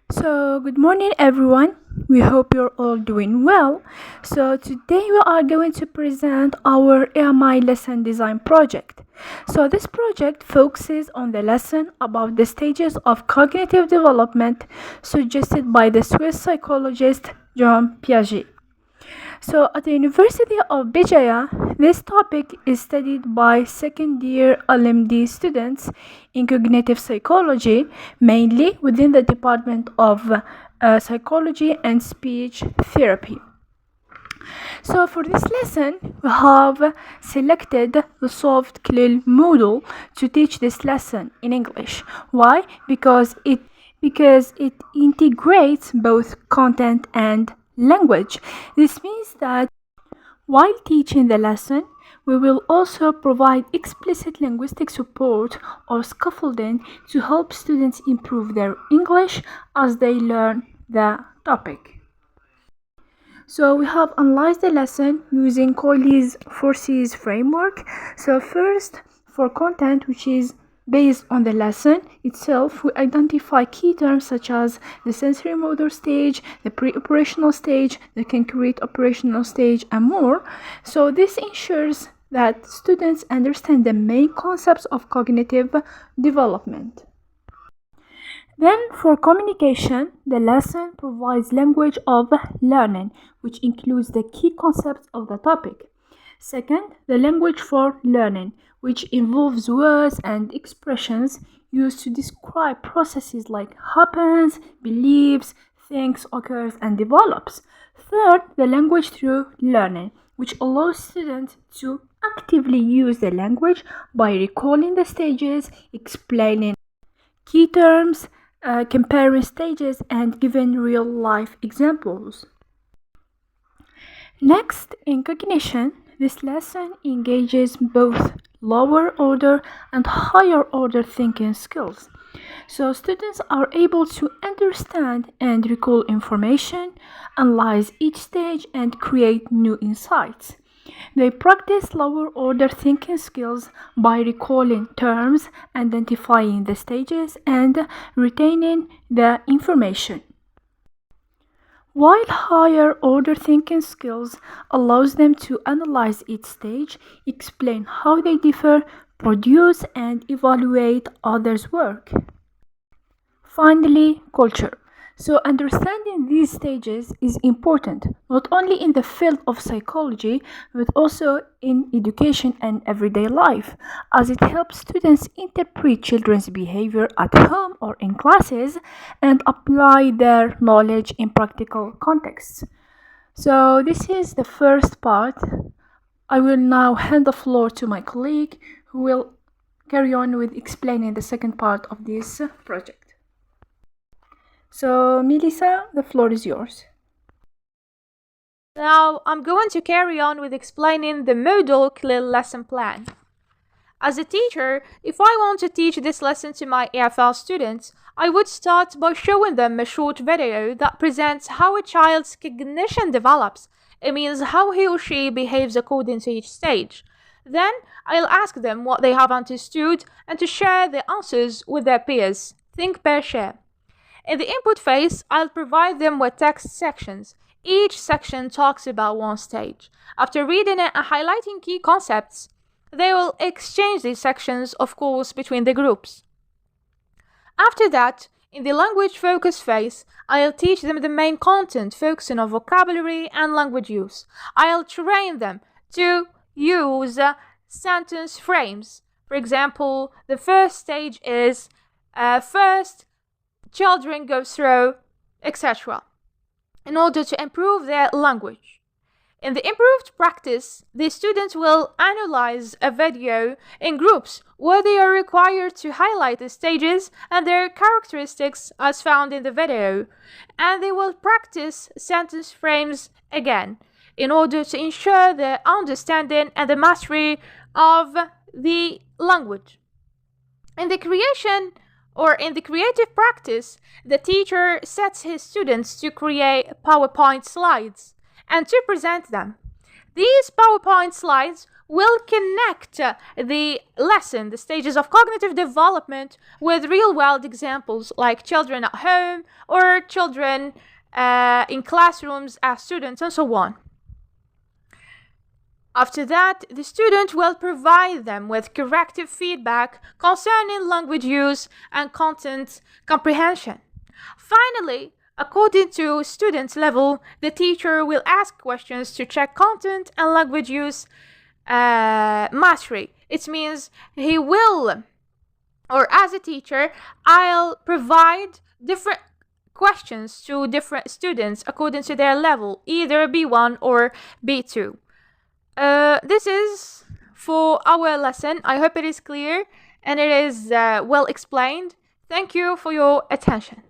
Good morning, everyone. We hope you're all doing well. Today we are going to present our EMI lesson design project. This project focuses on the lesson about the stages of cognitive development suggested by the Swiss psychologist Jean Piaget. At the University of Bijaya, this topic is studied by second year LMD students in cognitive psychology, mainly within the Department of Psychology and Speech Therapy. For this lesson, we have selected the soft CLIL module to teach this lesson in English. Why? Because it integrates both content and language. This means that while teaching the lesson, we will also provide explicit linguistic support or scaffolding to help students improve their English as they learn the topic. We have analyzed the lesson using Corley's 4C's framework. First, for content, which is based on the lesson itself, we identify key terms such as the sensory motor stage, the pre-operational stage, the concrete operational stage, and more. This ensures that students understand the main concepts of cognitive development. Then, for communication, the lesson provides language of learning, which includes the key concepts of the topic. Second, the language for learning, which involves words and expressions used to describe processes like happens, believes, thinks, occurs, and develops. Third, the language through learning, which allows students to actively use the language by recalling the stages, explaining key terms, comparing stages, and giving real-life examples. Next, in cognition, this lesson engages both lower order and higher order thinking skills. Students are able to understand and recall information, analyze each stage, and create new insights. They practice lower order thinking skills by recalling terms, identifying the stages, and retaining the information. While higher order thinking skills allows them to analyze each stage, explain how they differ, produce and evaluate others' work. Finally, culture. Understanding these stages is important, not only in the field of psychology, but also in education and everyday life, as it helps students interpret children's behavior at home or in classes and apply their knowledge in practical contexts. This is the first part. I will now hand the floor to my colleague who will carry on with explaining the second part of this project. Melissa, the floor is yours. Now, I'm going to carry on with explaining the module CLIL lesson plan. As a teacher, if I want to teach this lesson to my EFL students, I would start by showing them a short video that presents how a child's cognition develops. It means how he or she behaves according to each stage. Then, I'll ask them what they have understood and to share the answers with their peers. Think, pair, share. In the input phase, I'll provide them with text sections. Each section talks about one stage. After reading it and highlighting key concepts, they will exchange these sections, of course, between the groups. After that, in the language focus phase, I'll teach them the main content, focusing on vocabulary and language use. I'll train them to use sentence frames. For example, the first stage is first, children go through, etc., in order to improve their language. In the improved practice, the students will analyze a video in groups where they are required to highlight the stages and their characteristics as found in the video, and they will practice sentence frames again in order to ensure the understanding and the mastery of the language. In the creative practice, the teacher sets his students to create PowerPoint slides and to present them. These PowerPoint slides will connect the lesson, the stages of cognitive development, with real-world examples like children at home or children in classrooms as students and so on. After that, the student will provide them with corrective feedback concerning language use and content comprehension. Finally, according to student's level, the teacher will ask questions to check content and language use mastery. It means he will, or as a teacher, I'll provide different questions to different students according to their level, either B1 or B2. This is for our lesson. I hope it is clear and it is well explained. Thank you for your attention.